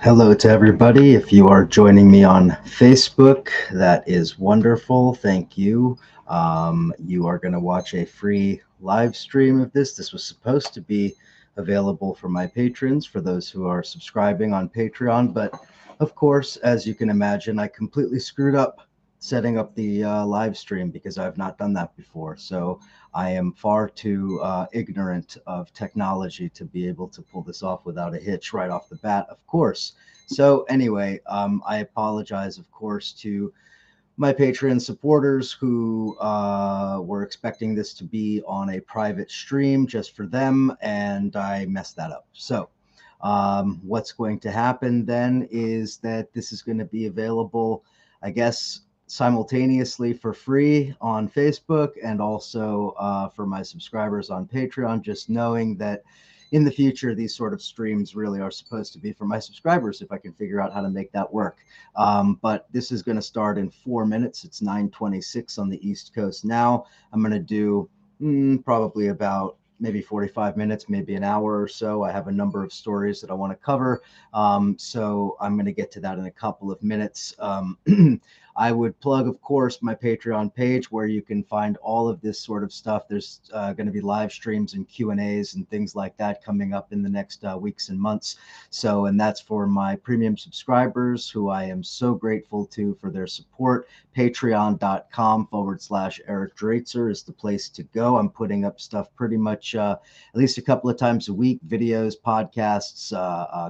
Hello to everybody. If you are joining me on Facebook, that is wonderful. Thank you. You are going to watch a free live stream of this. This was supposed to be available for my patrons, for those who are subscribing on Patreon. But of course, as you can imagine, I completely screwed up setting up the live stream because I've not done that before. So I am far too ignorant of technology to be able to pull this off without a hitch right off the bat, of course. So, anyway, I apologize, of course, to my Patreon supporters who were expecting this to be on a private stream just for them, and I messed that up. So, what's going to happen then is that this is going to be available, I guess, simultaneously for free on Facebook and also for my subscribers on Patreon, just knowing that in the future, these sort of streams really are supposed to be for my subscribers if I can figure out how to make that work. But this is going to start in 4 minutes. It's 9:26 on the East Coast now. I'm going to do probably about maybe 45 minutes, maybe an hour or so. I have a number of stories that I want to cover. So I'm going to get to that in a couple of minutes. I would plug, of course, my Patreon page where you can find all of this sort of stuff. There's going to be live streams and Q&As and things like that coming up in the next weeks and months. So, and that's for my premium subscribers who I am so grateful to for their support. Patreon.com/ Eric Draitser is the place to go. I'm putting up stuff pretty much at least a couple of times a week, videos, podcasts,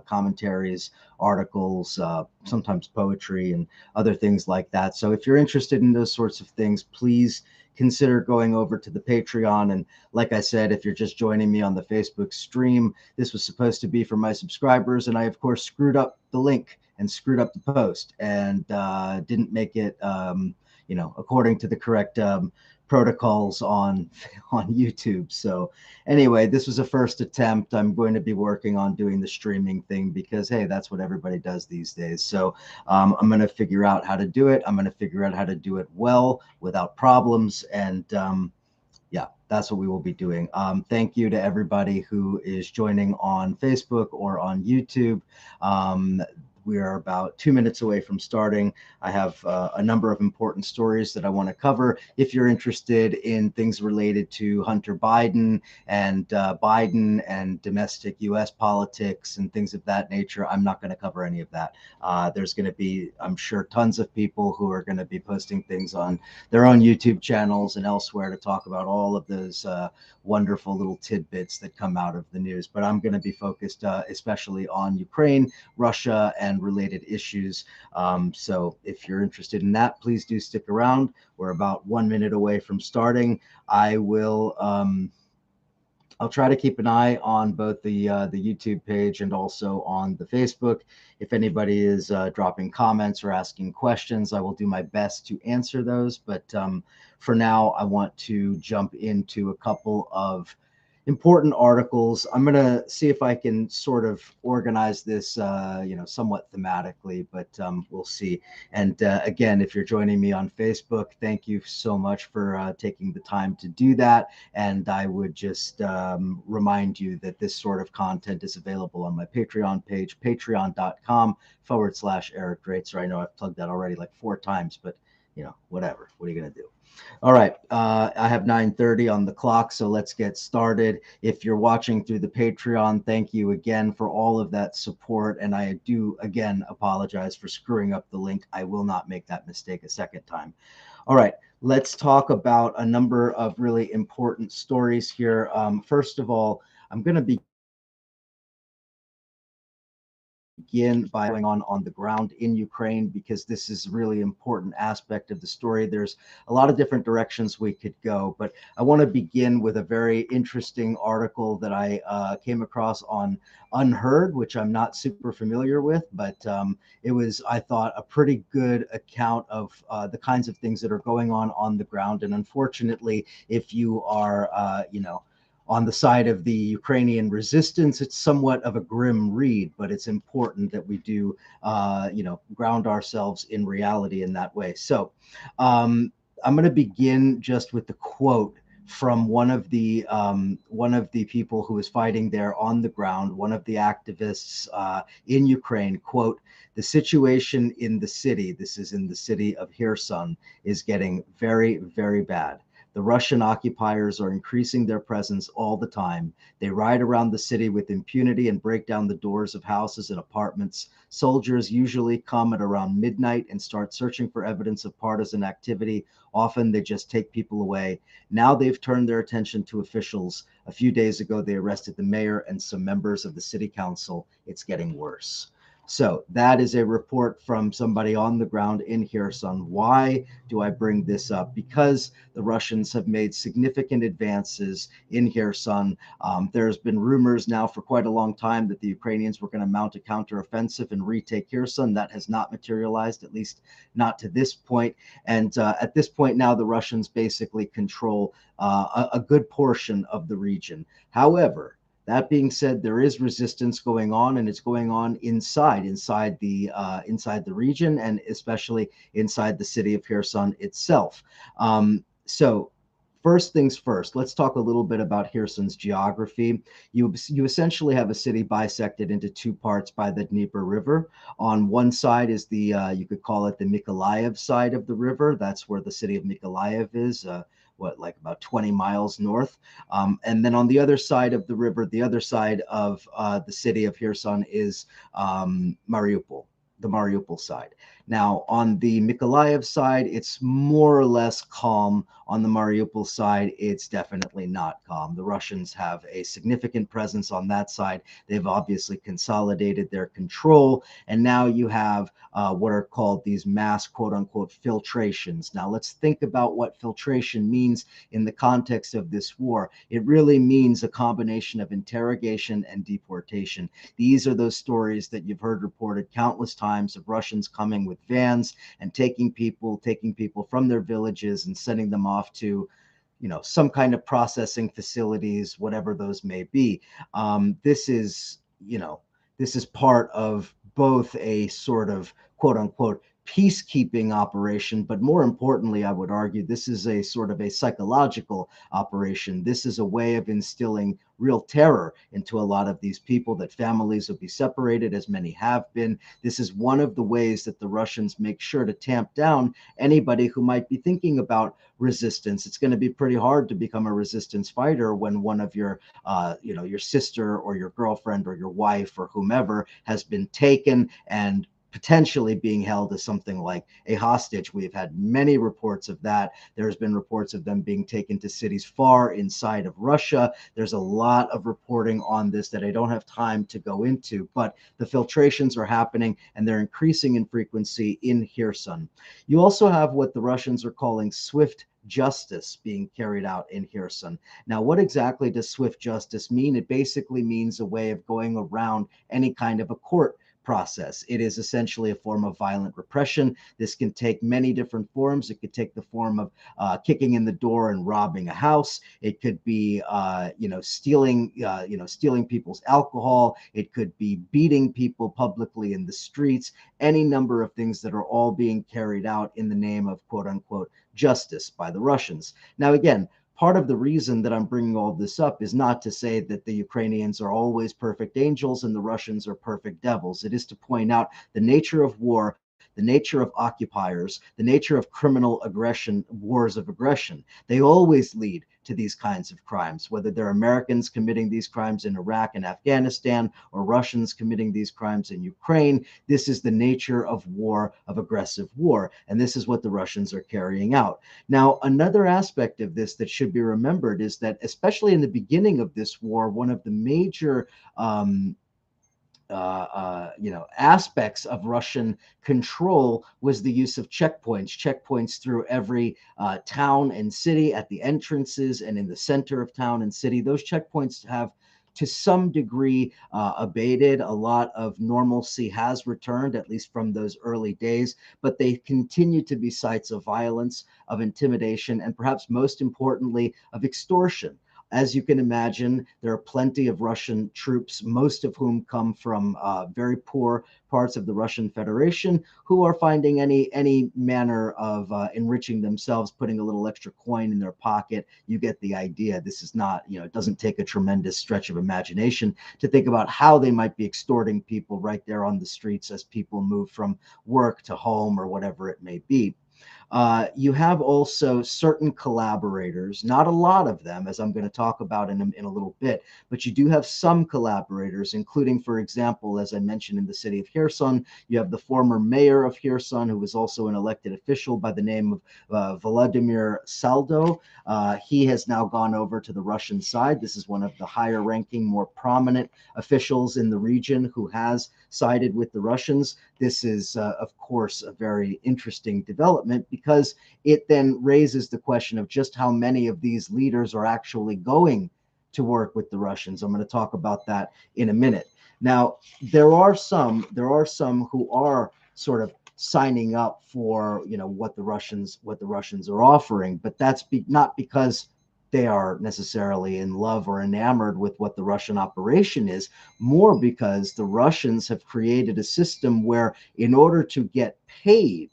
commentaries, articles, sometimes poetry and other things like that. So if you're interested in those sorts of things, please consider going over to the Patreon. And like I said, if you're just joining me on the Facebook stream, this was supposed to be for my subscribers. And I, of course, screwed up the link and screwed up the post and didn't make it, according to the correct protocols on YouTube. So anyway, this was a first attempt. I'm going to be working on doing the streaming thing because, hey, that's what everybody does these days. So I'm going to figure out how to do it. I'm going to figure out how to do it well without problems. And yeah, that's what we will be doing. Thank you to everybody who is joining on Facebook or on YouTube. We are about 2 minutes away from starting. I have a number of important stories that I want to cover. If you're interested in things related to Hunter Biden and domestic U.S. politics and things of that nature, I'm not going to cover any of that. There's going to be, I'm sure, tons of people who are going to be posting things on their own YouTube channels and elsewhere to talk about all of those wonderful little tidbits that come out of the news. But I'm going to be focused especially on Ukraine, Russia, and related issues. So if you're interested in that, please do stick around. We're about 1 minute away from starting. I'll try to keep an eye on both the YouTube page and also on the Facebook. If anybody is dropping comments or asking questions, I will do my best to answer those. But for now, I want to jump into a couple of important articles. I'm going to see if I can sort of organize this, somewhat thematically, but we'll see. And again, if you're joining me on Facebook, thank you so much for taking the time to do that. And I would just remind you that this sort of content is available on my Patreon page, patreon.com/Eric Draitser. I know I've plugged that already like 4 times, but whatever. What are you going to do? All right, I have 9:30 on the clock, so let's get started. If you're watching through the Patreon, thank you again for all of that support, and I do, again, apologize for screwing up the link. I will not make that mistake a second time. All right, let's talk about a number of really important stories here. First of all, I'm going to begin by going on the ground in Ukraine because this is a really important aspect of the story. There's a lot of different directions we could go, but I want to begin with a very interesting article that I came across on Unheard, which I'm not super familiar with, but it was, I thought, a pretty good account of the kinds of things that are going on the ground. And unfortunately, if you are, on the side of the Ukrainian resistance, it's somewhat of a grim read, but it's important that we do, ground ourselves in reality in that way. So I'm going to begin just with the quote from one of the people who is fighting there on the ground, one of the activists in Ukraine. Quote, the situation in the city, this is in the city of Kherson, is getting very, very bad. The Russian occupiers are increasing their presence all the time. They ride around the city with impunity and break down the doors of houses and apartments. Soldiers usually come at around midnight and start searching for evidence of partisan activity. Often they just take people away. Now they've turned their attention to officials. A few days ago, they arrested the mayor and some members of the city council. It's getting worse. So that is a report from somebody on the ground in Kherson. Why do I bring this up? Because the Russians have made significant advances in Kherson. There's been rumors now for quite a long time that the Ukrainians were going to mount a counteroffensive and retake Kherson. That has not materialized, at least not to this point. And at this point now, the Russians basically control a good portion of the region. However, that being said, there is resistance going on, and it's going on inside the region, and especially inside the city of Kherson itself. So first things first, let's talk a little bit about Kherson's geography. You essentially have a city bisected into two parts by the Dnieper River. On one side is the you could call it the Mykolaiv side of the river. That's where the city of Mykolaiv is. Like about 20 miles north. And then on the other side of the river, the other side of the city of Kherson is Mariupol, the Mariupol side. Now, on the Mykolaiv side, it's more or less calm. On the Mariupol side, it's definitely not calm. The Russians have a significant presence on that side. They've obviously consolidated their control, and now you have what are called these mass quote-unquote filtrations. Now, let's think about what filtration means in the context of this war. It really means a combination of interrogation and deportation. These are those stories that you've heard reported countless times of Russians coming with vans and taking people from their villages and sending them off to, some kind of processing facilities, whatever those may be. This is part of both a sort of quote unquote peacekeeping operation, but more importantly, I would argue this is a sort of a psychological operation. This is a way of instilling real terror into a lot of these people, that families will be separated, as many have been. This is one of the ways that the Russians make sure to tamp down anybody who might be thinking about resistance. It's going to be pretty hard to become a resistance fighter when one of your your sister or your girlfriend or your wife or whomever has been taken and potentially being held as something like a hostage. We've had many reports of that. There's been reports of them being taken to cities far inside of Russia. There's a lot of reporting on this that I don't have time to go into, but the filtrations are happening and they're increasing in frequency in Kherson. You also have what the Russians are calling swift justice being carried out in Kherson. Now, what exactly does swift justice mean? It basically means a way of going around any kind of a court process. It is essentially a form of violent repression. This can take many different forms. It could take the form of kicking in the door and robbing a house. It could be, stealing people's alcohol. It could be beating people publicly in the streets. Any number of things that are all being carried out in the name of quote unquote justice by the Russians. Now, again, part of the reason that I'm bringing all this up is not to say that the Ukrainians are always perfect angels and the Russians are perfect devils. It is to point out the nature of war, the nature of occupiers, the nature of criminal aggression, wars of aggression. They always lead to these kinds of crimes, whether they're Americans committing these crimes in Iraq and Afghanistan or Russians committing these crimes in Ukraine. This is the nature of war, of aggressive war, and this is what the Russians are carrying out. Now, another aspect of this that should be remembered is that, especially in the beginning of this war, one of the major aspects of Russian control was the use of checkpoints through every town and city, at the entrances and in the center of town and city. Those checkpoints have to some degree abated. A lot of normalcy has returned, at least from those early days, but they continue to be sites of violence, of intimidation, and perhaps most importantly, of extortion. As you can imagine, there are plenty of Russian troops, most of whom come from very poor parts of the Russian Federation, who are finding any manner of enriching themselves, putting a little extra coin in their pocket. You get the idea. This is not, it doesn't take a tremendous stretch of imagination to think about how they might be extorting people right there on the streets as people move from work to home or whatever it may be. You have also certain collaborators, not a lot of them, as I'm going to talk about in a little bit, but you do have some collaborators, including, for example, as I mentioned, in the city of Kherson, you have the former mayor of Kherson, who was also an elected official by the name of Vladimir Saldo. He has now gone over to the Russian side. This is one of the higher ranking, more prominent officials in the region who has sided with the Russians. This is, of course, a very interesting development because it then raises the question of just how many of these leaders are actually going to work with the Russians. I'm going to talk about that in a minute. Now, there are some who are sort of signing up for what the Russians are offering, but that's not because they are necessarily in love or enamored with what the Russian operation is, more because the Russians have created a system where, in order to get paid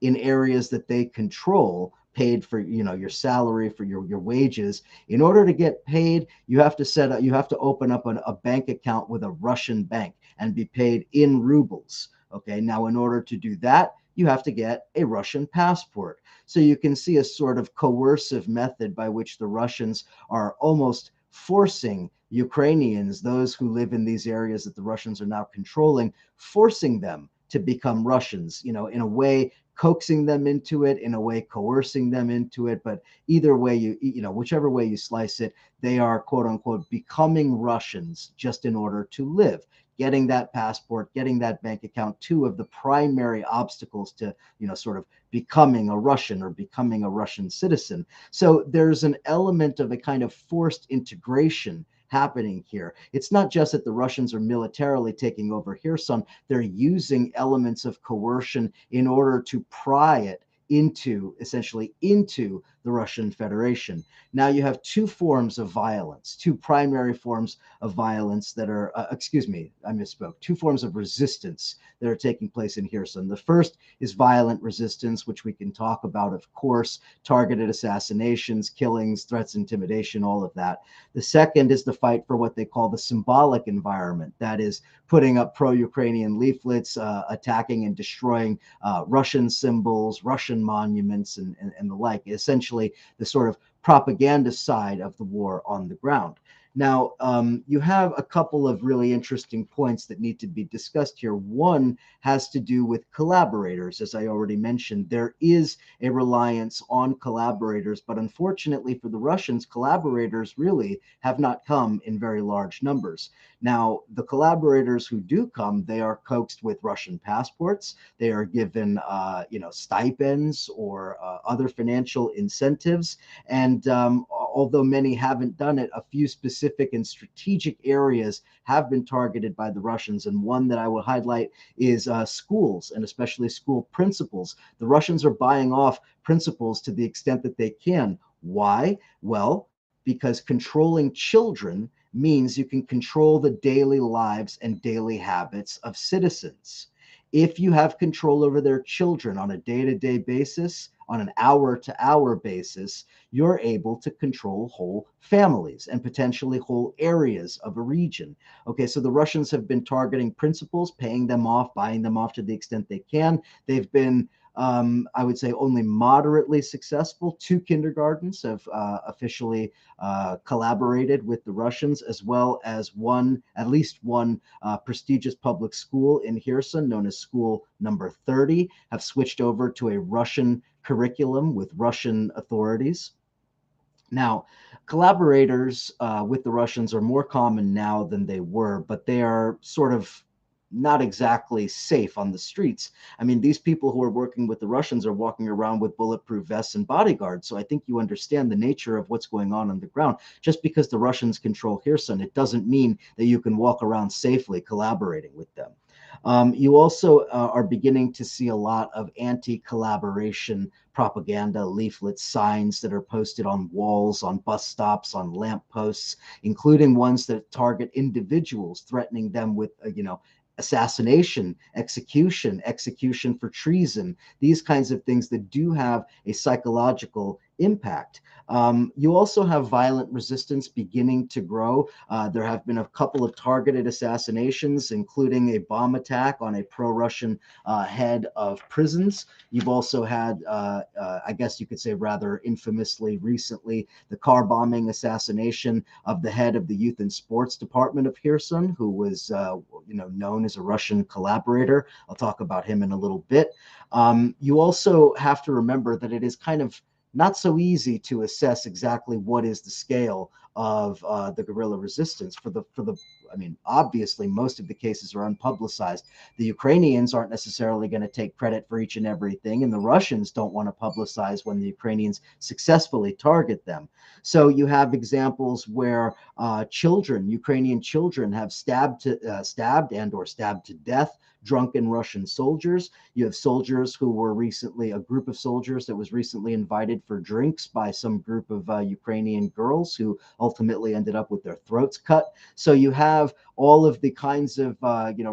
in areas that they control, paid for your salary, for your wages, in order to get paid, you have to open up a bank account with a Russian bank and be paid in rubles. Okay, now in order to do that, you have to get a Russian passport. So you can see a sort of coercive method by which the Russians are almost forcing Ukrainians, those who live in these areas that the Russians are now controlling, forcing them to become Russians, in a way coaxing them into it, in a way coercing them into it. But either way, whichever way you slice it, they are, quote unquote, becoming Russians just in order to live. Getting that passport, getting that bank account, two of the primary obstacles to, sort of becoming a Russian or becoming a Russian citizen. So there's an element of a kind of forced integration happening here. It's not just that the Russians are militarily taking over Kherson, they're using elements of coercion in order to pry it essentially into the Russian Federation. Now you have two forms of violence, two primary forms of violence that are, excuse me, I misspoke, two forms of resistance that are taking place in Kherson. The first is violent resistance, which we can talk about, of course, targeted assassinations, killings, threats, intimidation, all of that. The second is the fight for what they call the symbolic environment, that is, putting up pro-Ukrainian leaflets, attacking and destroying Russian symbols, Russian monuments, and the like, essentially the sort of propaganda side of the war on the ground. Now, you have a couple of really interesting points that need to be discussed here. One has to do with collaborators. As I already mentioned, there is a reliance on collaborators, but unfortunately for the Russians, collaborators really have not come in very large numbers. Now, the collaborators who do come, they are coaxed with Russian passports. They are given, stipends or other financial incentives. And although many haven't done it, a few specific and strategic areas have been targeted by the Russians. And one that I will highlight is schools, and especially school principals. The Russians are buying off principals to the extent that they can. Why? Well, because controlling children means you can control the daily lives and daily habits of citizens. If you have control over their children on a day-to-day basis, on an hour-to-hour basis, you're able to control whole families and potentially whole areas of a region. Okay, so the Russians have been targeting principals, paying them off, buying them off to the extent they can. They've been I would say only moderately successful. Two kindergartens have officially collaborated with the Russians, as well as at least one prestigious public school in Kherson, known as School Number 30, have switched over to a Russian curriculum with Russian authorities. Now, collaborators with the Russians are more common now than they were, but they are sort of not exactly safe on the streets. I mean, these people who are working with the Russians are walking around with bulletproof vests and bodyguards. So I think you understand the nature of what's going on the ground. Just because the Russians control Kherson, it doesn't mean that you can walk around safely collaborating with them. You also are beginning to see a lot of anti collaboration propaganda, leaflets, signs that are posted on walls, on bus stops, on lamp posts, including ones that target individuals, threatening them with, assassination, execution for treason, these kinds of things that do have a psychological impact. You also have violent resistance beginning to grow. There have been a couple of targeted assassinations, including a bomb attack on a pro Russian head of prisons. You've also had, I guess you could say rather infamously recently, the car bombing assassination of the head of the youth and sports department of Kherson, who was, known as a Russian collaborator. I'll talk about him in a little bit. You also have to remember that it is kind of not so easy to assess exactly what is the scale of the guerrilla resistance for the. I mean, obviously, most of the cases are unpublicized. The Ukrainians aren't necessarily going to take credit for each and everything, and the Russians don't want to publicize when the Ukrainians successfully target them. So you have examples where children, Ukrainian children, have stabbed and or stabbed to death drunken Russian soldiers. You have soldiers who were recently, a group of soldiers that was recently invited for drinks by some group of Ukrainian girls who ultimately ended up with their throats cut. So you have all of the kinds of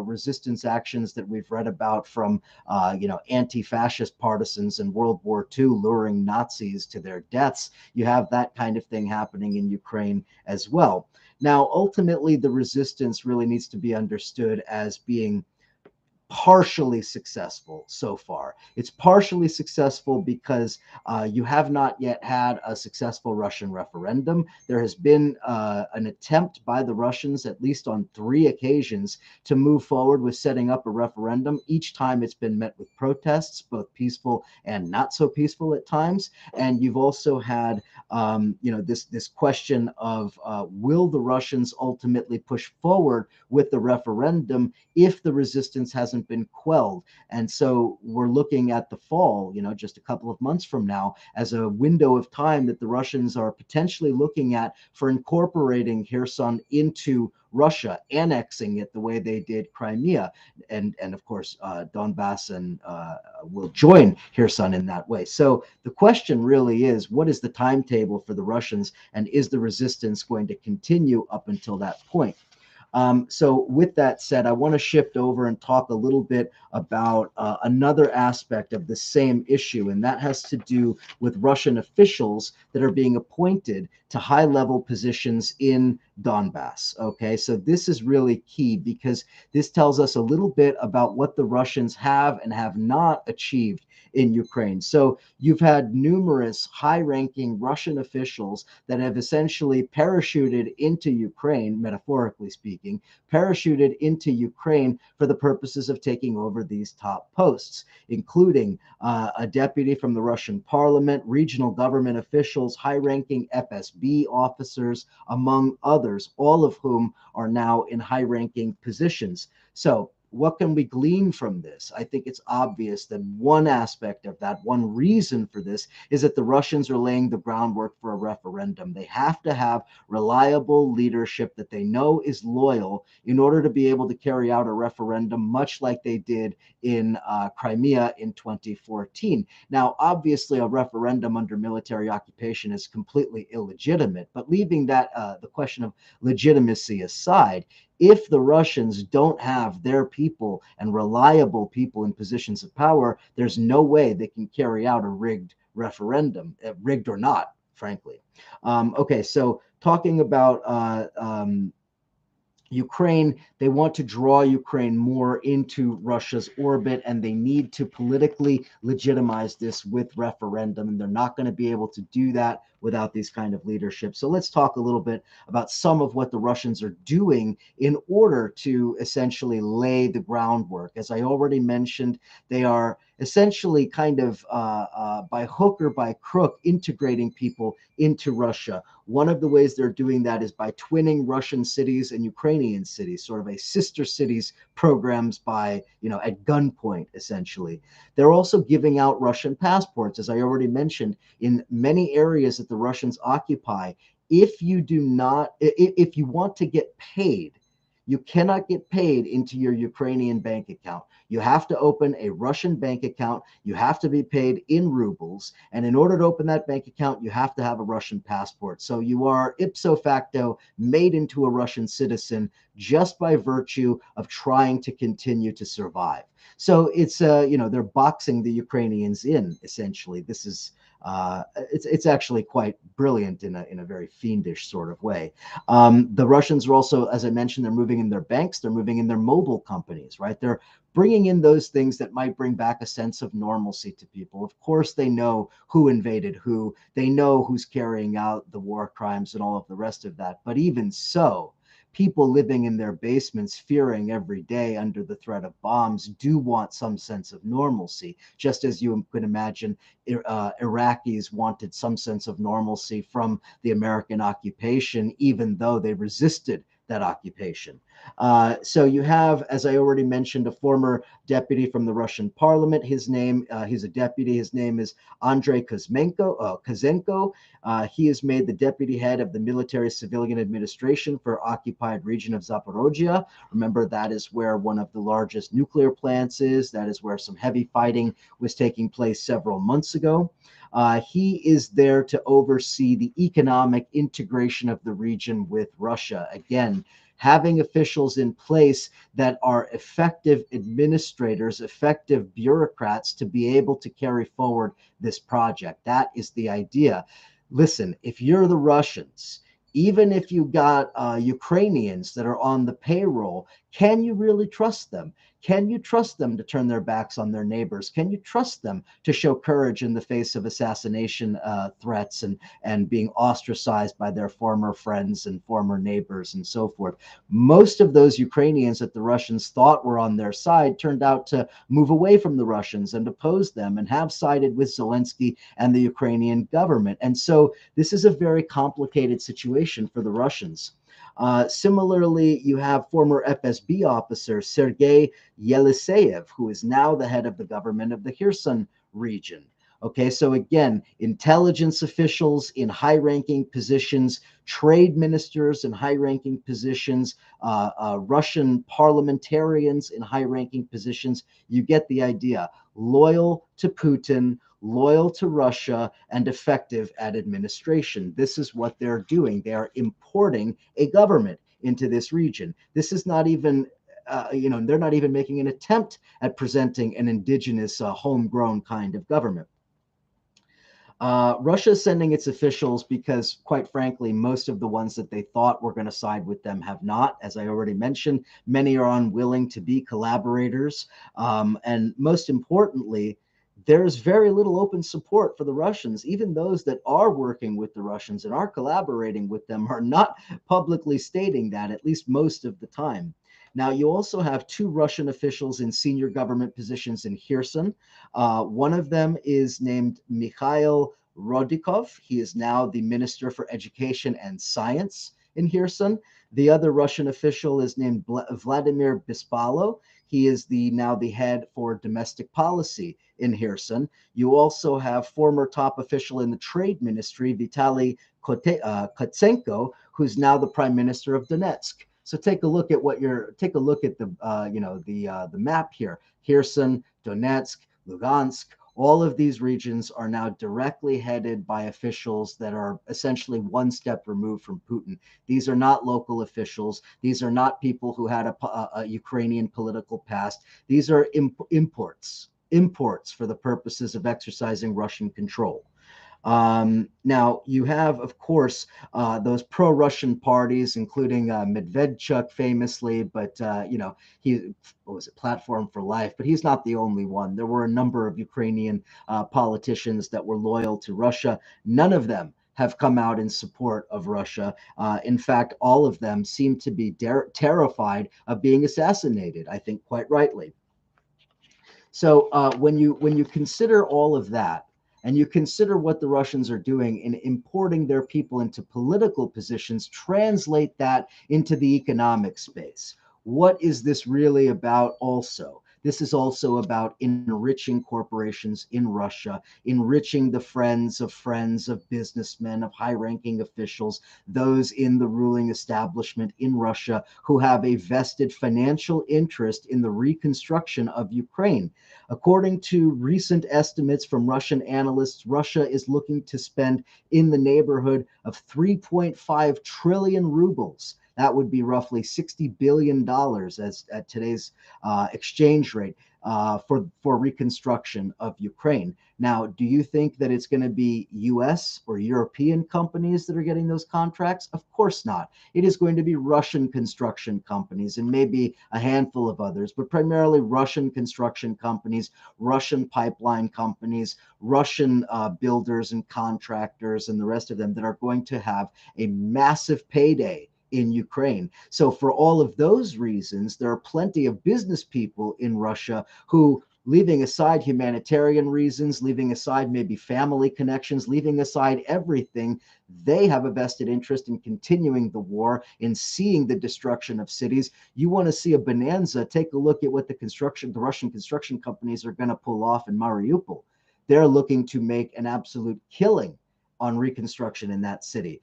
resistance actions that we've read about from anti-fascist partisans in World War II luring Nazis to their deaths. You have that kind of thing happening in Ukraine as well. Now, ultimately, the resistance really needs to be understood as being partially successful so far. It's partially successful because you have not yet had a successful Russian referendum. There has been an attempt by the Russians, at least on 3 occasions, to move forward with setting up a referendum. Each time it's been met with protests, both peaceful and not so peaceful at times. And you've also had, this question of will the Russians ultimately push forward with the referendum if the resistance hasn't been quelled. And so we're looking at the fall, just a couple of months from now, as a window of time that the Russians are potentially looking at for incorporating Kherson into Russia, annexing it the way they did Crimea, and of course Donbass and will join Kherson in that way. So the question really is, what is the timetable for the Russians, and is the resistance going to continue up until that point? So with that said, I want to shift over and talk a little bit about another aspect of the same issue, and that has to do with Russian officials that are being appointed to high-level positions in Donbass. Okay, so this is really key because this tells us a little bit about what the Russians have and have not achieved in Ukraine. So you've had numerous high-ranking Russian officials that have essentially parachuted into Ukraine, metaphorically speaking, parachuted into Ukraine for the purposes of taking over these top posts, including a deputy from the Russian parliament, regional government officials, high-ranking FSB officers, among others, all of whom are now in high-ranking positions. So what can we glean from this? I think it's obvious that one aspect of that, one reason for this, is that the Russians are laying the groundwork for a referendum. They have to have reliable leadership that they know is loyal in order to be able to carry out a referendum, much like they did in Crimea in 2014. Now, obviously, a referendum under military occupation is completely illegitimate, but leaving that the question of legitimacy aside, if the Russians don't have their people and reliable people in positions of power, there's no way they can carry out a rigged referendum, rigged or not, frankly. Okay, so talking about Ukraine, they want to draw Ukraine more into Russia's orbit, and they need to politically legitimize this with referendum, and they're not going to be able to do that without these kind of leadership. So let's talk a little bit about some of what the Russians are doing in order to essentially lay the groundwork. As I already mentioned, they are essentially kind of by hook or by crook integrating people into Russia. One of the ways they're doing that is by twinning Russian cities and Ukrainian cities, sort of a sister cities programs by, at gunpoint, essentially. They're also giving out Russian passports, as I already mentioned, in many areas that the Russians occupy. If you do not, if you want to get paid, you cannot get paid into your Ukrainian bank account. You have to open a Russian bank account. You have to be paid in rubles. And in order to open that bank account, you have to have a Russian passport. So you are ipso facto made into a Russian citizen just by virtue of trying to continue to survive. So it's, they're boxing the Ukrainians in, essentially. This is, it's actually quite brilliant in a very fiendish sort of way. The Russians are also, as I mentioned, they're moving in their banks, they're moving in their mobile companies, right? They're bringing in those things that might bring back a sense of normalcy to people. Of course, they know who invaded who, they know who's carrying out the war crimes and all of the rest of that. But even so, people living in their basements, fearing every day under the threat of bombs, do want some sense of normalcy, just as you can imagine Iraqis wanted some sense of normalcy from the American occupation, even though they resisted that occupation. So you have, as I already mentioned, a former deputy from the Russian parliament. He's a deputy. His name is Andrei Kozenko. He is made the deputy head of the military civilian administration for occupied region of Zaporozhye. Remember, that is where one of the largest nuclear plants is. That is where some heavy fighting was taking place several months ago. He is there to oversee the economic integration of the region with Russia. Again, having officials in place that are effective administrators, effective bureaucrats to be able to carry forward this project. That is the idea. Listen, if you're the Russians, even if you got Ukrainians that are on the payroll, can you really trust them? Can you trust them to turn their backs on their neighbors? Can you trust them to show courage in the face of assassination threats and being ostracized by their former friends and former neighbors and so forth? Most of those Ukrainians that the Russians thought were on their side turned out to move away from the Russians and oppose them and have sided with Zelensky and the Ukrainian government. And so this is a very complicated situation for the Russians. Similarly, you have former FSB officer Sergei Yeliseyev, who is now the head of the government of the Kherson region. Okay, so again, intelligence officials in high-ranking positions, trade ministers in high-ranking positions, Russian parliamentarians in high-ranking positions. You get the idea. Loyal to Putin, loyal to Russia, and effective at administration. This is what they're doing. They are importing a government into this region. This is not even they're not even making an attempt at presenting an indigenous, homegrown kind of government. Russia is sending its officials because, quite frankly, most of the ones that they thought were going to side with them have not. As I already mentioned, many are unwilling to be collaborators. And most importantly, there's very little open support for the Russians. Even those that are working with the Russians and are collaborating with them are not publicly stating that, at least most of the time. Now, you also have two Russian officials in senior government positions in Kherson. One of them is named Mikhail Rodikov. He is now the Minister for Education and Science in Kherson. The other Russian official is named Vladimir Bispalo. He is now the head for domestic policy in Kherson. You also have former top official in the trade ministry, Vitaly Kotsenko, who's now the prime minister of Donetsk. So take a look at the map here. Kherson, Donetsk, Lugansk, all of these regions are now directly headed by officials that are essentially one step removed from Putin. These are not local officials. These are not people who had a Ukrainian political past. These are imports for the purposes of exercising Russian control. Now, you have, of course, those pro-Russian parties, including Medvedchuk famously, but, he was a Platform for Life, but he's not the only one. There were a number of Ukrainian politicians that were loyal to Russia. None of them have come out in support of Russia. In fact, all of them seem to be terrified of being assassinated, I think quite rightly. So when you consider all of that, and you consider what the Russians are doing in importing their people into political positions, translate that into the economic space. what is this really about also? This is also about enriching corporations in Russia, enriching the friends of businessmen, of high ranking officials, those in the ruling establishment in Russia who have a vested financial interest in the reconstruction of Ukraine. According to recent estimates from Russian analysts, Russia is looking to spend in the neighborhood of 3.5 trillion rubles. That would be roughly $60 billion as at today's exchange rate for reconstruction of Ukraine. Now, do you think that it's going to be US or European companies that are getting those contracts? Of course not. It is going to be Russian construction companies and maybe a handful of others, but primarily Russian construction companies, Russian pipeline companies, Russian builders and contractors, and the rest of them that are going to have a massive payday in Ukraine. So, for all of those reasons, there are plenty of business people in Russia who, leaving aside humanitarian reasons, leaving aside maybe family connections, leaving aside everything, they have a vested interest in continuing the war, in seeing the destruction of cities. You want to see a bonanza? Take a look at what the Russian construction companies are going to pull off in Mariupol. They're looking to make an absolute killing on reconstruction in that city.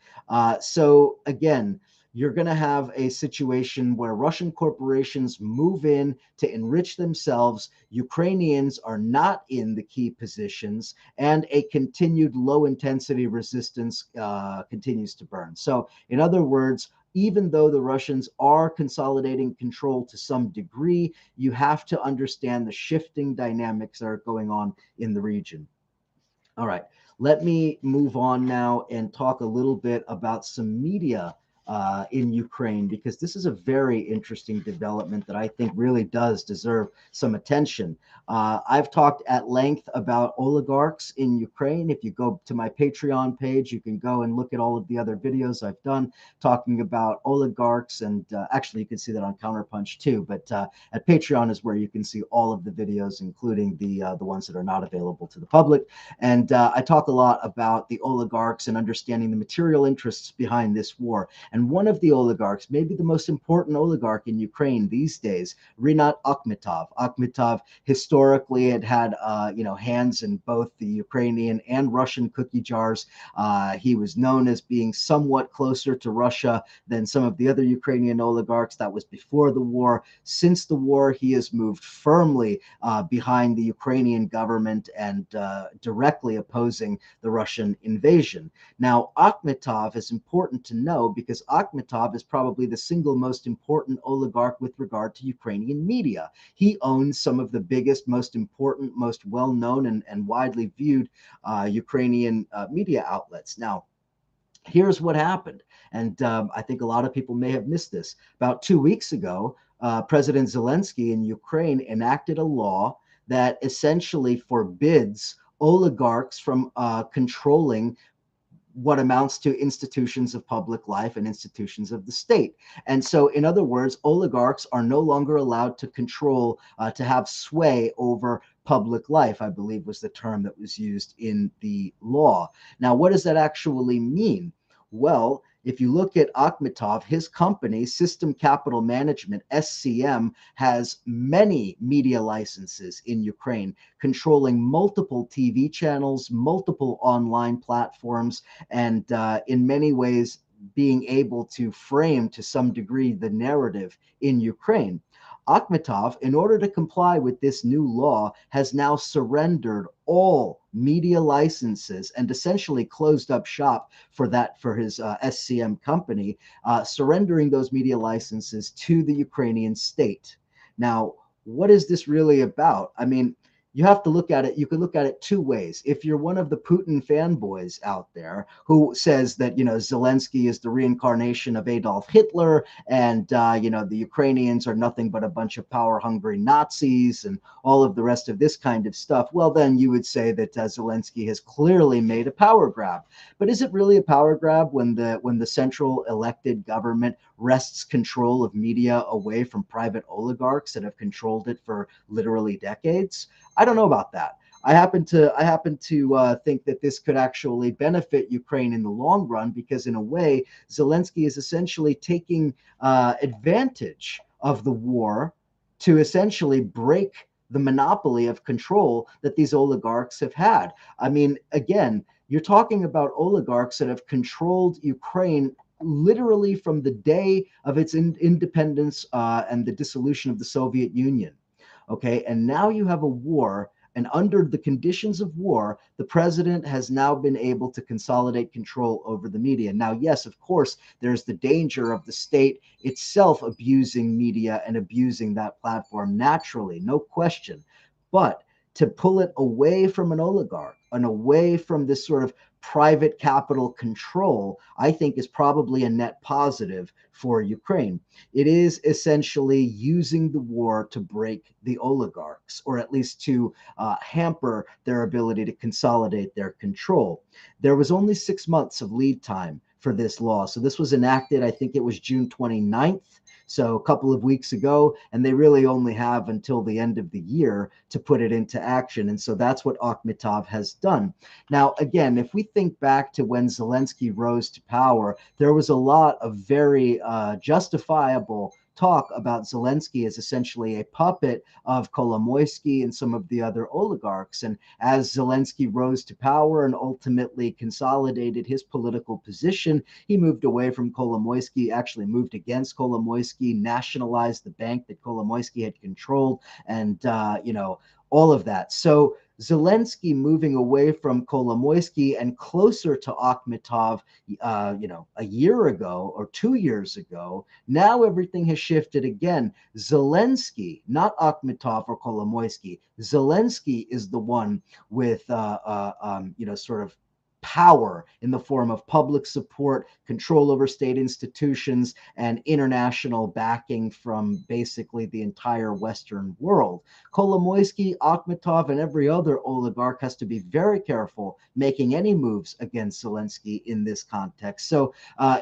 So again, you're going to have a situation where Russian corporations move in to enrich themselves. Ukrainians are not in the key positions, and a continued low intensity resistance continues to burn. So, in other words, even though the Russians are consolidating control to some degree, you have to understand the shifting dynamics that are going on in the region. All right, let me move on now and talk a little bit about some media in Ukraine, because this is a very interesting development that I think really does deserve some attention. I've talked at length about oligarchs in Ukraine. If you go to my Patreon page, you can go and look at all of the other videos I've done talking about oligarchs. And actually, you can see that on Counterpunch too. But at Patreon is where you can see all of the videos, including the ones that are not available to the public. And I talk a lot about the oligarchs and understanding the material interests behind this war. And one of the oligarchs, maybe the most important oligarch in Ukraine these days, Rinat Akhmetov. Akhmetov historically had hands in both the Ukrainian and Russian cookie jars. He was known as being somewhat closer to Russia than some of the other Ukrainian oligarchs. That was before the war. Since the war, he has moved firmly behind the Ukrainian government and directly opposing the Russian invasion. Now, Akhmetov is important to know because Akhmetov is probably the single most important oligarch with regard to Ukrainian media. He owns some of the biggest, most important, most well-known and widely viewed Ukrainian media outlets. Now, here's what happened. And I think a lot of people may have missed this. About 2 weeks ago, President Zelensky in Ukraine enacted a law that essentially forbids oligarchs from controlling what amounts to institutions of public life and institutions of the state. And so, in other words, oligarchs are no longer allowed to control, to have sway over public life, I believe was the term that was used in the law. Now, what does that actually mean? Well, if you look at Akhmetov, his company, System Capital Management, SCM, has many media licenses in Ukraine, controlling multiple TV channels, multiple online platforms, and in many ways being able to frame to some degree the narrative in Ukraine. Akhmetov, in order to comply with this new law, has now surrendered all media licenses and essentially closed up shop for his SCM company, surrendering those media licenses to the Ukrainian state. Now, what is this really about? I mean, you have to look at it. You can look at it two ways. If you're one of the Putin fanboys out there who says that, Zelensky is the reincarnation of Adolf Hitler and, the Ukrainians are nothing but a bunch of power hungry Nazis and all of the rest of this kind of stuff, well, then you would say that Zelensky has clearly made a power grab. But is it really a power grab when the central elected government wrests control of media away from private oligarchs that have controlled it for literally decades? I don't know about that. I happen to think that this could actually benefit Ukraine in the long run because, in a way, Zelensky is essentially taking advantage of the war to essentially break the monopoly of control that these oligarchs have had. I mean, again, you're talking about oligarchs that have controlled Ukraine literally from the day of its independence and the dissolution of the Soviet Union. Okay, and now you have a war, and under the conditions of war, the president has now been able to consolidate control over the media. Now, yes, of course, there's the danger of the state itself abusing media and abusing that platform naturally, no question. But to pull it away from an oligarch and away from this sort of private capital control, I think is probably a net positive for Ukraine. It is essentially using the war to break the oligarchs, or at least to hamper their ability to consolidate their control. There was only 6 months of lead time for this law. So this was enacted, I think it was June 29th. So a couple of weeks ago, and they really only have until the end of the year to put it into action. And so that's what Akhmetov has done. Now, again, if we think back to when Zelensky rose to power, there was a lot of very justifiable talk about Zelensky as essentially a puppet of Kolomoisky and some of the other oligarchs. And as Zelensky rose to power and ultimately consolidated his political position, he moved away from Kolomoisky, actually moved against Kolomoisky, nationalized the bank that Kolomoisky had controlled, and all of that. So Zelensky moving away from Kolomoisky and closer to Akhmetov, a year ago or 2 years ago. Now everything has shifted again. Zelensky, not Akhmetov or Kolomoisky, Zelensky is the one with, sort of power in the form of public support, control over state institutions, and international backing from basically the entire Western world. Kolomoisky, Akhmetov, and every other oligarch has to be very careful making any moves against Zelensky in this context. So,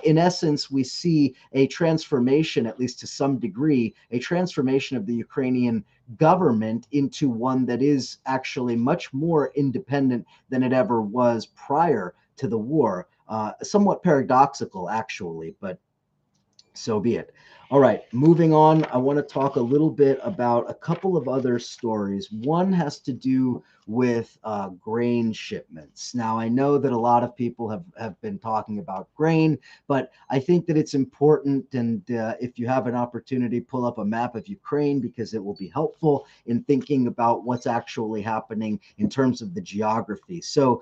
in essence, we see a transformation, at least to some degree, a transformation of the Ukrainian government into one that is actually much more independent than it ever was prior to the war. Somewhat paradoxical, actually, but so be it. All right, moving on. I want to talk a little bit about a couple of other stories. One has to do with grain shipments. Now, I know that a lot of people have been talking about grain, but I think that it's important. And if you have an opportunity, pull up a map of Ukraine because it will be helpful in thinking about what's actually happening in terms of the geography. So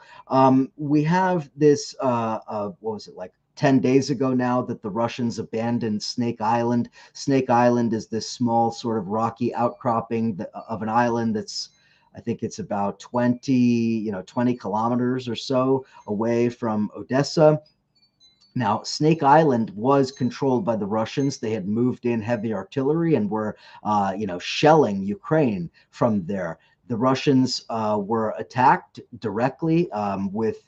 we have this, what was it, like 10 days ago now, that the Russians abandoned Snake Island. Snake Island is this small sort of rocky outcropping of an island that's, I think it's about 20 kilometers or so away from Odessa. Now, Snake Island was controlled by the Russians. They had moved in heavy artillery and were, shelling Ukraine from there. The Russians were attacked directly with,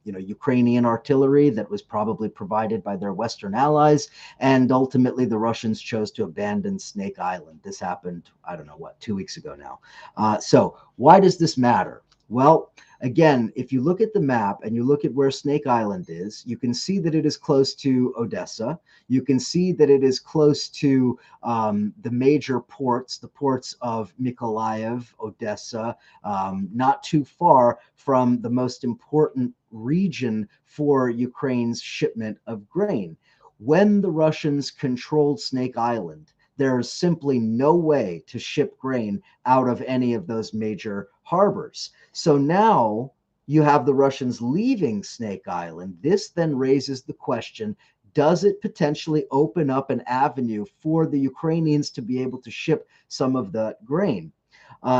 Ukrainian artillery that was probably provided by their Western allies. And ultimately, the Russians chose to abandon Snake Island. This happened, I don't know what, 2 weeks ago now. So why does this matter? Well, again, if you look at the map and you look at where Snake Island is, you can see that it is close to Odessa. You can see that it is close to the major ports, the ports of Mykolaiv, Odessa, not too far from the most important region for Ukraine's shipment of grain. When the Russians controlled Snake Island, there is simply no way to ship grain out of any of those major harbors. So now you have the Russians leaving Snake Island. This then raises the question, does it potentially open up an avenue for the Ukrainians to be able to ship some of the grain?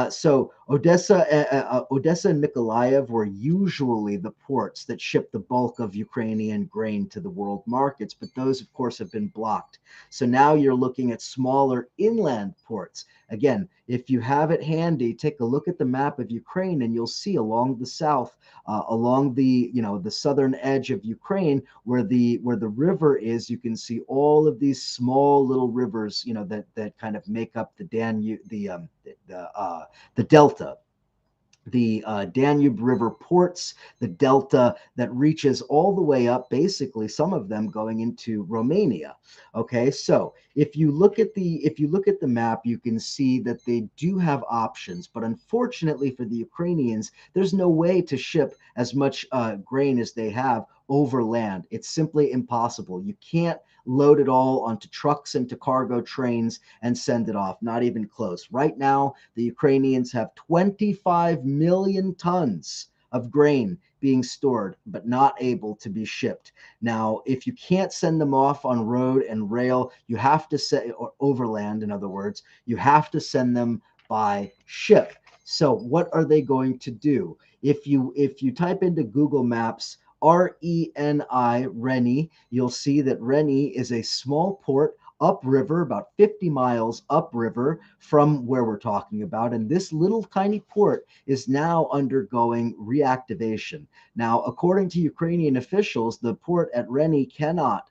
So Odessa and Mykolaiv were usually the ports that ship the bulk of Ukrainian grain to the world markets, but those, of course, have been blocked. So now you're looking at smaller inland ports. Again, if you have it handy, take a look at the map of Ukraine, and you'll see along the south, along the southern edge of Ukraine, where the river is, you can see all of these small little rivers, that kind of make up the Danube, the delta. the Danube River ports, the delta that reaches all the way up, basically some of them going into Romania. Okay, so if you look at the map, you can see that they do have options, but unfortunately for the Ukrainians, there's no way to ship as much grain as they have overland. It's simply impossible. You can't load it all onto trucks and to cargo trains and send it off. Not even close. Right now, the Ukrainians have 25 million tons of grain being stored, but not able to be shipped. Now, if you can't send them off on road and rail, you have to send, or overland, in other words, you have to send them by ship. So what are they going to do? If you type into Google Maps Reni, you'll see that Reni is a small port upriver, about 50 miles upriver from where we're talking about. And this little tiny port is now undergoing reactivation. Now, according to Ukrainian officials, the port at Reni cannot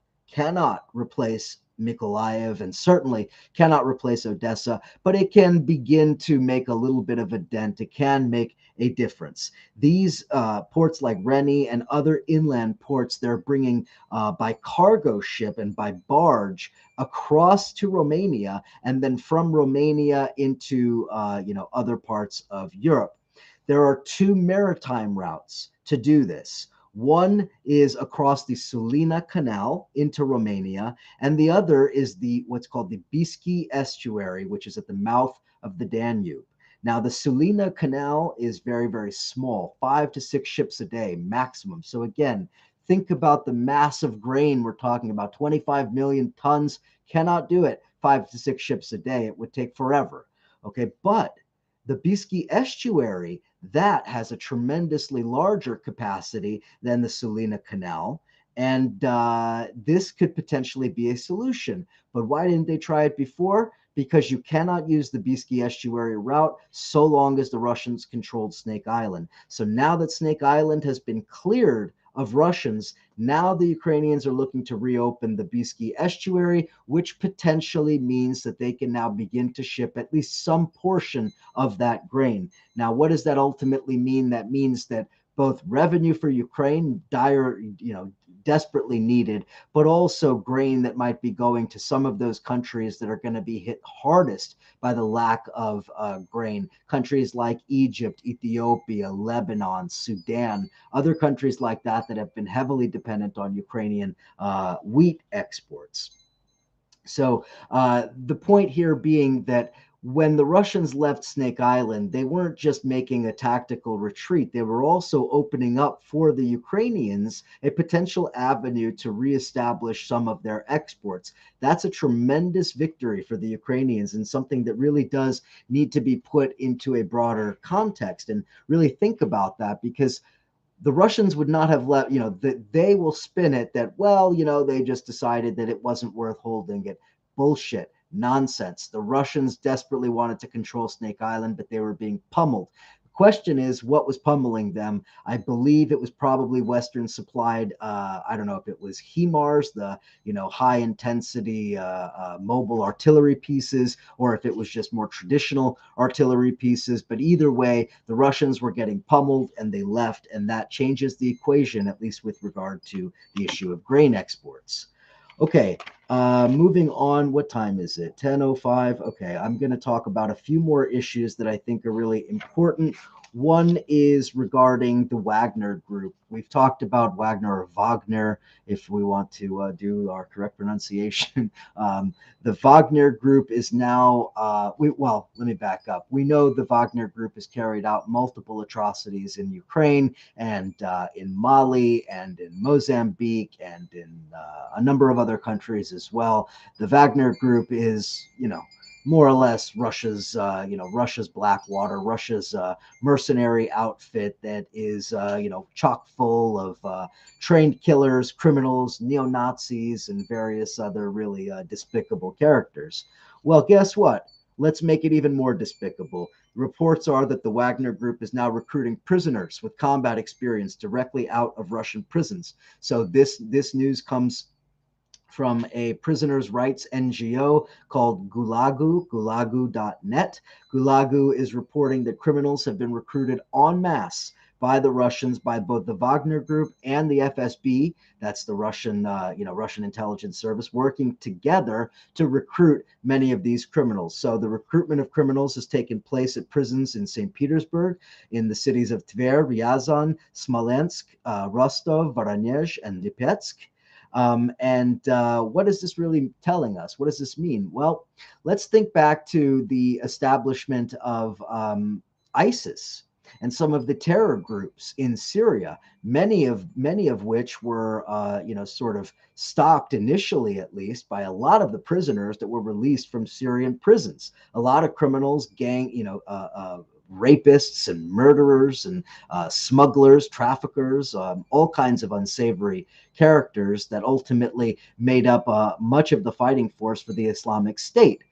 replace Mykolaiv and certainly cannot replace Odessa, but it can begin to make a little bit of a dent. It can make a difference. These ports like Reni and other inland ports, they're bringing by cargo ship and by barge across to Romania, and then from Romania into other parts of Europe. There are two maritime routes to do this. One is across the Sulina Canal into Romania, and the other is what's called the Biski Estuary, which is at the mouth of the Danube. Now, the Sulina Canal is very, very small, 5 to 6 ships a day maximum. So again, think about the massive grain we're talking about. 25 million tons cannot do it. 5 to 6 ships a day. It would take forever. Okay, but the Biski Estuary, that has a tremendously larger capacity than the Sulina Canal. And this could potentially be a solution. But why didn't they try it before? Because you cannot use the Biski Estuary route so long as the Russians controlled Snake Island. So now that Snake Island has been cleared of Russians, now the Ukrainians are looking to reopen the Biski Estuary, which potentially means that they can now begin to ship at least some portion of that grain. Now, what does that ultimately mean? That means that both revenue for Ukraine, desperately needed, but also grain that might be going to some of those countries that are going to be hit hardest by the lack of grain. Countries like Egypt, Ethiopia, Lebanon, Sudan, other countries like that that have been heavily dependent on Ukrainian wheat exports. So the point here being that when the Russians left Snake Island, they weren't just making a tactical retreat. They were also opening up for the Ukrainians a potential avenue to reestablish some of their exports. That's a tremendous victory for the Ukrainians and something that really does need to be put into a broader context and really think about that, because the Russians would not have let, they will spin it that, well, they just decided that it wasn't worth holding it. Bullshit. Nonsense. The Russians desperately wanted to control Snake Island, but they were being pummeled. The question is, what was pummeling them? I believe it was probably Western supplied, I don't know if it was HIMARS, the high intensity mobile artillery pieces, or if it was just more traditional artillery pieces. But either way, the Russians were getting pummeled and they left, and that changes the equation, at least with regard to the issue of grain exports. Okay, moving on. What time is it? 10:05. Okay, I'm going to talk about a few more issues that I think are really important. One is regarding the Wagner Group. We've talked about Wagner, or Wagner, if we want to do our correct pronunciation. The Wagner Group is now, well, let me back up. We know the Wagner Group has carried out multiple atrocities in Ukraine and in Mali and in Mozambique and in a number of other countries as well. The Wagner Group is, more or less Russia's, Russia's Blackwater, Russia's mercenary outfit that is, chock full of trained killers, criminals, neo-Nazis, and various other really despicable characters. Well, guess what? Let's make it even more despicable. Reports are that the Wagner Group is now recruiting prisoners with combat experience directly out of Russian prisons. So this news comes from a prisoners' rights NGO called Gulagu.net. Gulagu is reporting that criminals have been recruited en masse by the Russians, by both the Wagner Group and the FSB, that's the Russian, Russian intelligence service, working together to recruit many of these criminals. So the recruitment of criminals has taken place at prisons in St. Petersburg, in the cities of Tver, Ryazan, Smolensk, Rostov, Voronezh, and Lipetsk. What is this really telling us? What does this mean? Well, let's think back to the establishment of ISIS and some of the terror groups in Syria, many of which were, sort of stopped initially, at least, by a lot of the prisoners that were released from Syrian prisons. A lot of criminals, rapists and murderers and smugglers, traffickers, all kinds of unsavory characters that ultimately made up much of the fighting force for the Islamic State.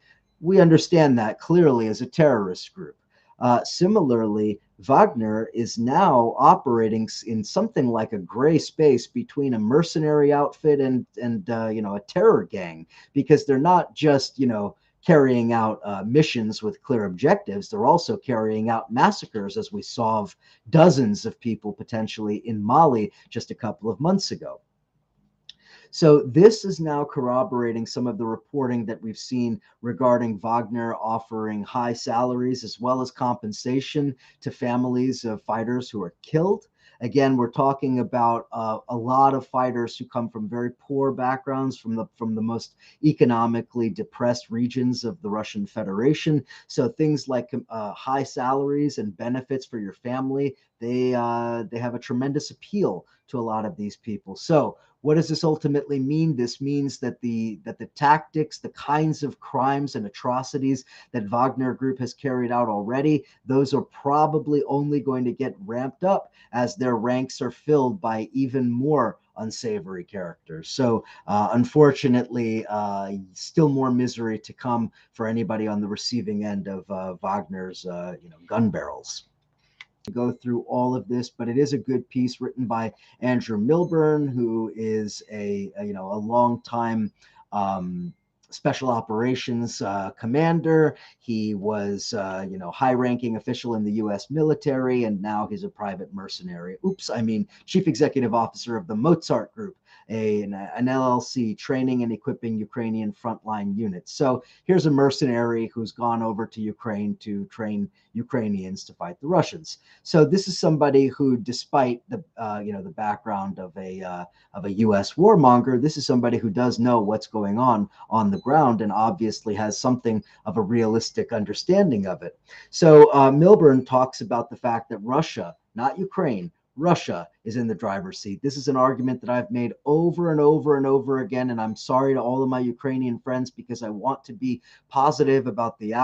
We understand that clearly as a terrorist group. Similarly, Wagner is now operating in something like a gray space between a mercenary outfit and a terror gang, because they're not just carrying out missions with clear objectives. They're also carrying out massacres, as we saw of dozens of people potentially in Mali just a couple of months ago. So this is now corroborating some of the reporting that we've seen regarding Wagner offering high salaries as well as compensation to families of fighters who are killed. Again, we're talking about a lot of fighters who come from very poor backgrounds, from the most economically depressed regions of the Russian Federation. So things like high salaries and benefits for your family, they have a tremendous appeal to a lot of these people. So what does this ultimately mean? This means that the tactics, the kinds of crimes and atrocities that Wagner Group has carried out already, those are probably only going to get ramped up as their ranks are filled by even more unsavory characters. So unfortunately, still more misery to come for anybody on the receiving end of Wagner's gun barrels. Go through all of this, but it is a good piece written by Andrew Milburn, who is a long time special operations commander. He was high-ranking official in the U.S. military, and now he's a private mercenary. Chief executive officer of the Mozart Group, an LLC training and equipping Ukrainian frontline units. So here's a mercenary who's gone over to Ukraine to train Ukrainians to fight the Russians. So this is somebody who, despite the background of a U.S. warmonger, this is somebody who does know what's going on the ground and obviously has something of a realistic understanding of it. So Milburn talks about the fact that Russia, not Ukraine, Russia is in the driver's seat. This is an argument that I've made over and over and over again, and I'm sorry to all of my Ukrainian friends, because I want to be positive about the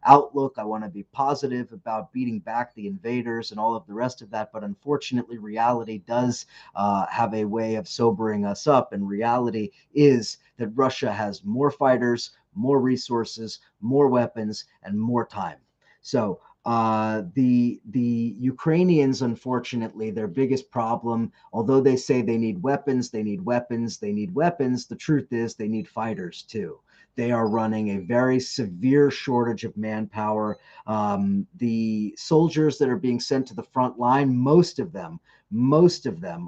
outlook. I want to be positive about beating back the invaders and all of the rest of that. But unfortunately, reality does have a way of sobering us up, and reality is that Russia has more fighters, more resources, more weapons, and more time. So the Ukrainians, unfortunately, their biggest problem, although they say they need weapons, the truth is they need fighters too. They are running a very severe shortage of manpower. The soldiers that are being sent to the front line, most of them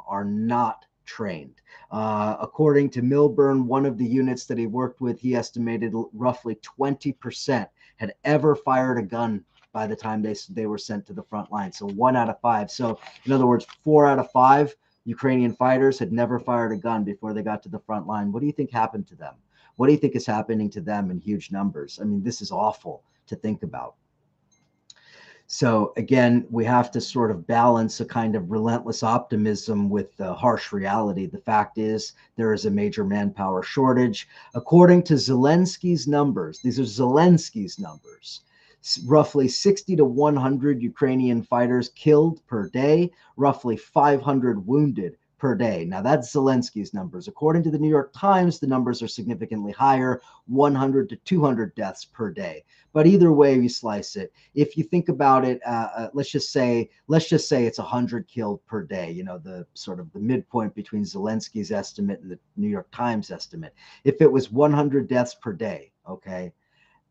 are not trained. According to Milburn, one of the units that he worked with, he estimated roughly 20% had ever fired a gun by the time they were sent to the front line. So 1 out of 5. So in other words, 4 out of 5 Ukrainian fighters had never fired a gun before they got to the front line. What do you think happened to them? What do you think is happening to them in huge numbers? I mean, this is awful to think about. So again, we have to sort of balance a kind of relentless optimism with the harsh reality. The fact is, there is a major manpower shortage. According to Zelensky's numbers, these are Zelensky's numbers, roughly 60 to 100 Ukrainian fighters killed per day, roughly 500 wounded per day. Now, that's Zelensky's numbers. According to the New York Times, the numbers are significantly higher, 100 to 200 deaths per day. But either way you slice it, if you think about it, let's just say it's 100 killed per day. You know, the sort of the midpoint between Zelensky's estimate and the New York Times estimate. If it was 100 deaths per day, okay,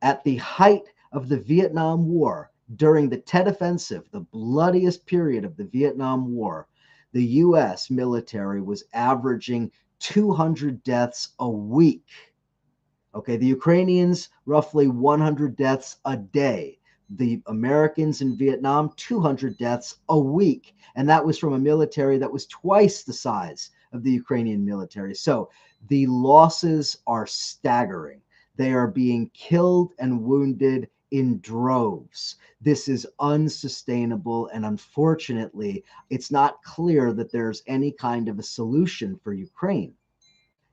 at the height of the Vietnam War, during the Tet Offensive, the bloodiest period of the Vietnam War, the U.S. military was averaging 200 deaths a week. Okay, the Ukrainians, roughly 100 deaths a day. The Americans in Vietnam, 200 deaths a week. And that was from a military that was twice the size of the Ukrainian military. So the losses are staggering. They are being killed and wounded in droves. This is unsustainable. And unfortunately, it's not clear that there's any kind of a solution for Ukraine.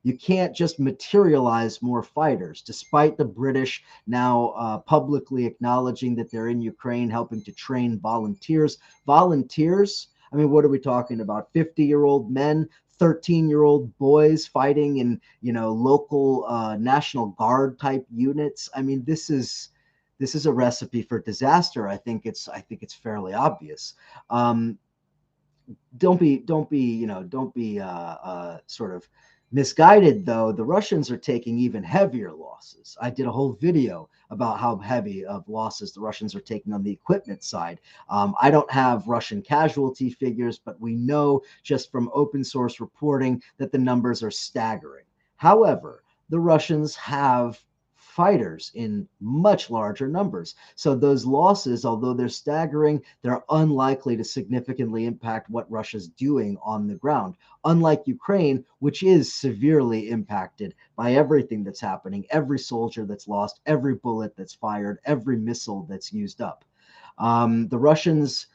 You can't just materialize more fighters, despite the British now publicly acknowledging that they're in Ukraine helping to train volunteers. Volunteers, I mean, what are we talking about? 50-year-old men, 13-year-old boys fighting in, you know, local National Guard type units. I mean, this is a recipe for disaster. I think it's fairly obvious. Don't be sort of misguided, though. The Russians are taking even heavier losses. I did a whole video about how heavy of losses the Russians are taking on the equipment side. I don't have Russian casualty figures, but we know just from open source reporting that the numbers are staggering. However, the Russians have fighters in much larger numbers. So those losses, although they're staggering, they're unlikely to significantly impact what Russia's doing on the ground. Unlike Ukraine, which is severely impacted by everything that's happening, every soldier that's lost, every bullet that's fired, every missile that's used up. The Russians,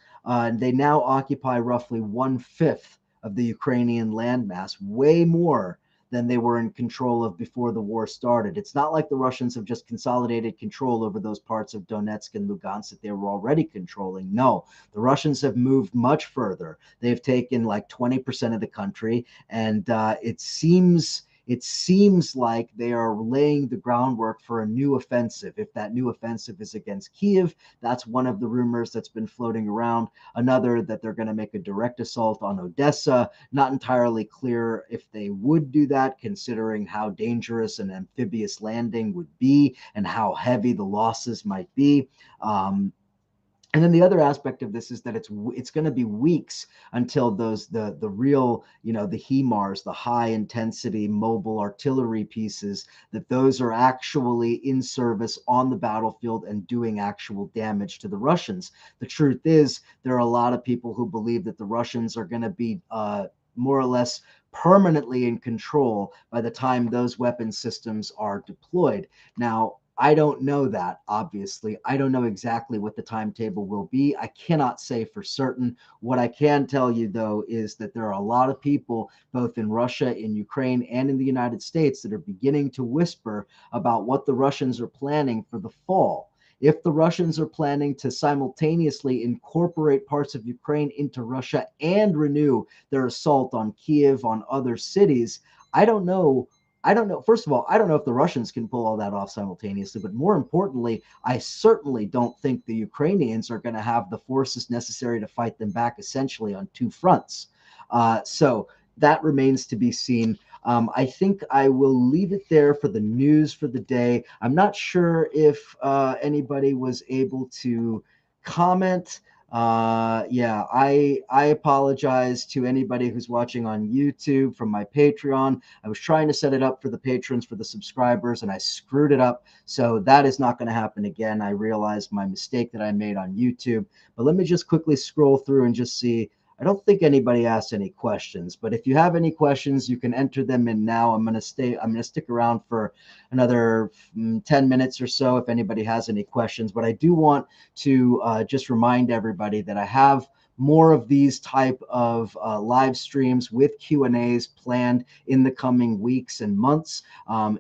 they now occupy roughly 1/5 of the Ukrainian landmass, way more than they were in control of before the war started. It's not like the Russians have just consolidated control over those parts of Donetsk and Lugansk that they were already controlling. No, the Russians have moved much further. They've taken like 20% of the country, and it seems like they are laying the groundwork for a new offensive. If that new offensive is against Kiev, that's one of the rumors that's been floating around. Another, that they're going to make a direct assault on Odessa. Not entirely clear if they would do that, considering how dangerous an amphibious landing would be and how heavy the losses might be. And then the other aspect of this is that it's going to be weeks until the real, you know, the HIMARS, the high intensity mobile artillery pieces, that those are actually in service on the battlefield and doing actual damage to the Russians. The truth is, there are a lot of people who believe that the Russians are going to be more or less permanently in control by the time those weapon systems are deployed. Now, I don't know that, obviously. I don't know exactly what the timetable will be. I cannot say for certain. What I can tell you, though, is that there are a lot of people, both in Russia, in Ukraine, and in the United States, that are beginning to whisper about what the Russians are planning for the fall. If the Russians are planning to simultaneously incorporate parts of Ukraine into Russia and renew their assault on Kiev, on other cities, I don't know. First of all, I don't know if the Russians can pull all that off simultaneously, but more importantly, I certainly don't think the Ukrainians are going to have the forces necessary to fight them back essentially on two fronts. So that remains to be seen. I think I will leave it there for the news for the day. I'm not sure if anybody was able to comment. I apologize to anybody who's watching on YouTube from my Patreon. I was trying to set it up for the patrons, for the subscribers, and I screwed it up. So that is not going to happen again. I realized my mistake that I made on YouTube. But let me just quickly scroll through and just see. I don't think anybody asked any questions, but if you have any questions, you can enter them in now. I'm going to stick around for another 10 minutes or so if anybody has any questions. But I do want to just remind everybody that I have more of these type of live streams with Q&As planned in the coming weeks and months.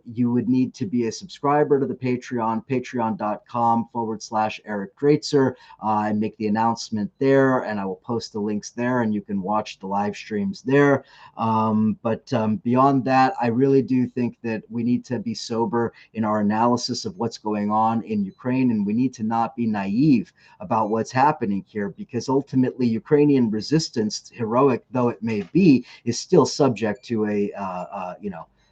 You would need to be a subscriber to the Patreon, patreon.com/Eric Draitser. I make the announcement there, and I will post the links there, and you can watch the live streams there. But beyond that, I really do think that we need to be sober in our analysis of what's going on in Ukraine, and we need to not be naive about what's happening here, because ultimately Ukrainian resistance, heroic though it may be, is still subject to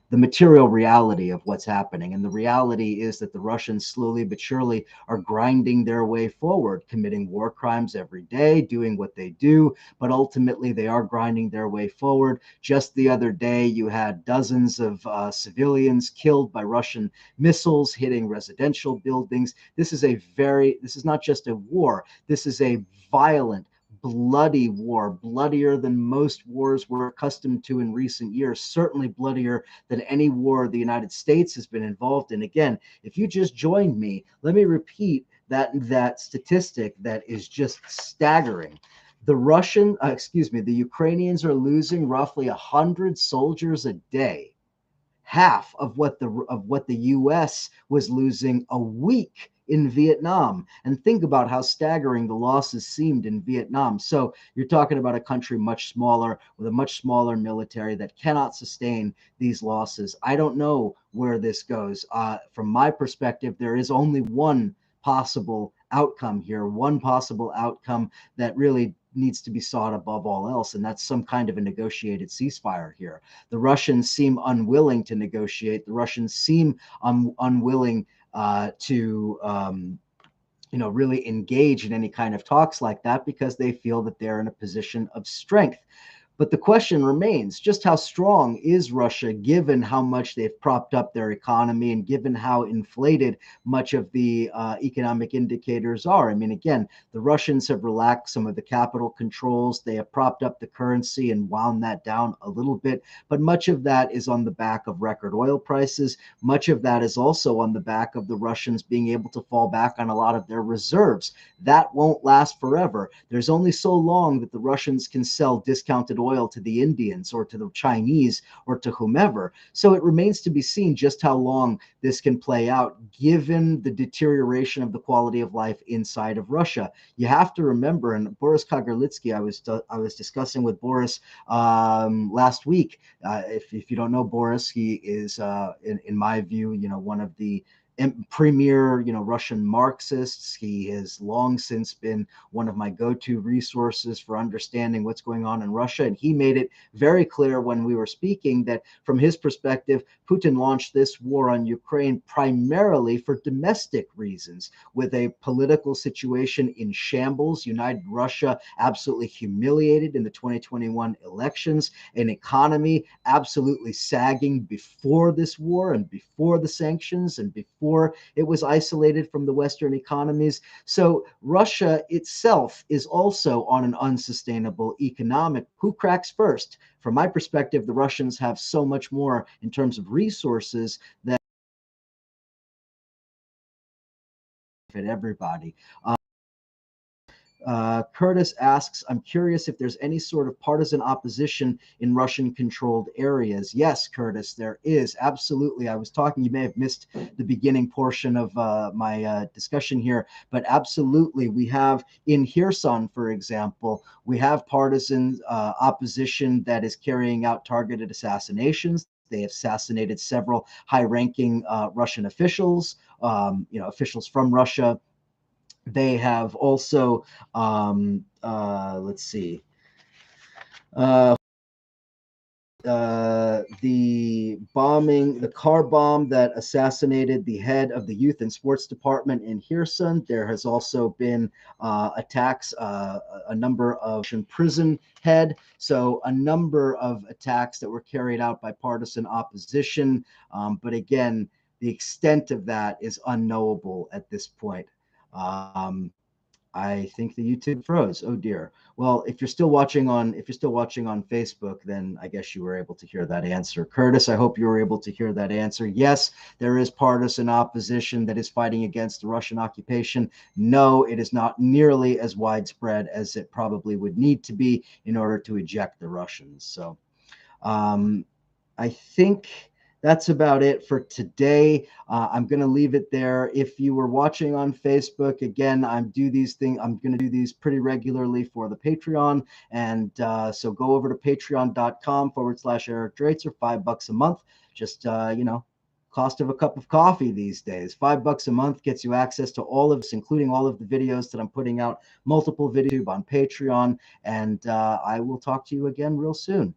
the material reality of what's happening. And the reality is that the Russians slowly but surely are grinding their way forward, committing war crimes every day, doing what they do, but ultimately they are grinding their way forward. Just the other day, you had dozens of civilians killed by Russian missiles hitting residential buildings. This is not just a war, this is a violent, bloody war, bloodier than most wars we're accustomed to in recent years, certainly bloodier than any war the United States has been involved in. Again, if you just joined me, let me repeat that statistic that is just staggering. The Ukrainians are losing roughly 100 soldiers a day, half of what the US was losing a week in Vietnam. And think about how staggering the losses seemed in Vietnam. So you're talking about a country much smaller, with a much smaller military, that cannot sustain these losses. I don't know where this goes. From my perspective, there is only one possible outcome here, one possible outcome that really needs to be sought above all else, and that's some kind of a negotiated ceasefire here. The Russians seem unwilling to negotiate. The Russians seem unwilling to really engage in any kind of talks like that, because they feel that they're in a position of strength. But the question remains, just how strong is Russia, given how much they've propped up their economy and given how inflated much of the economic indicators are? I mean, again, the Russians have relaxed some of the capital controls. They have propped up the currency and wound that down a little bit. But much of that is on the back of record oil prices. Much of that is also on the back of the Russians being able to fall back on a lot of their reserves. That won't last forever. There's only so long that the Russians can sell discounted oil to the Indians or to the Chinese or to whomever. So it remains to be seen just how long this can play out, given the deterioration of the quality of life inside of Russia. You have to remember, and Boris Kagarlitsky, I was discussing with Boris last week. If you don't know Boris, he is, in my view, one of the premier, Russian Marxists. He has long since been one of my go-to resources for understanding what's going on in Russia. And he made it very clear when we were speaking that from his perspective, Putin launched this war on Ukraine primarily for domestic reasons, with a political situation in shambles, United Russia absolutely humiliated in the 2021 elections, an economy absolutely sagging before this war and before the sanctions and before it was isolated from the Western economies. So Russia itself is also on an unsustainable economic. Who cracks first? From my perspective, the Russians have so much more in terms of resources that fit everybody. Curtis asks, I'm curious if there's any sort of partisan opposition in Russian-controlled areas. Yes, Curtis, there is. Absolutely. I was talking, you may have missed the beginning portion of my discussion here, but absolutely. We have in Kherson, for example, we have partisan opposition that is carrying out targeted assassinations. They have assassinated several high-ranking Russian officials, officials from Russia. They have also, let's see, uh, the car bomb that assassinated the head of the youth and sports department in Kherson. There has also been attacks, a number of prison head. So a number of attacks that were carried out by partisan opposition. But again, the extent of that is unknowable at this point. Um, I think the YouTube froze. Oh dear. Well, if you're still watching on Facebook, then I guess you were able to hear that answer. Curtis, I hope you were able to hear that answer. Yes, there is partisan opposition that is fighting against the Russian occupation. No, it is not nearly as widespread as it probably would need to be in order to eject the Russians. So, um, I think that's about it for today. I'm going to leave it there. If you were watching on Facebook, again, I'm going to do these pretty regularly for the Patreon. And so go over to patreon.com/Eric Draitser, $5 a month. Just, cost of a cup of coffee these days. $5 a month gets you access to all of this, including all of the videos that I'm putting out, multiple videos on Patreon. And I will talk to you again real soon.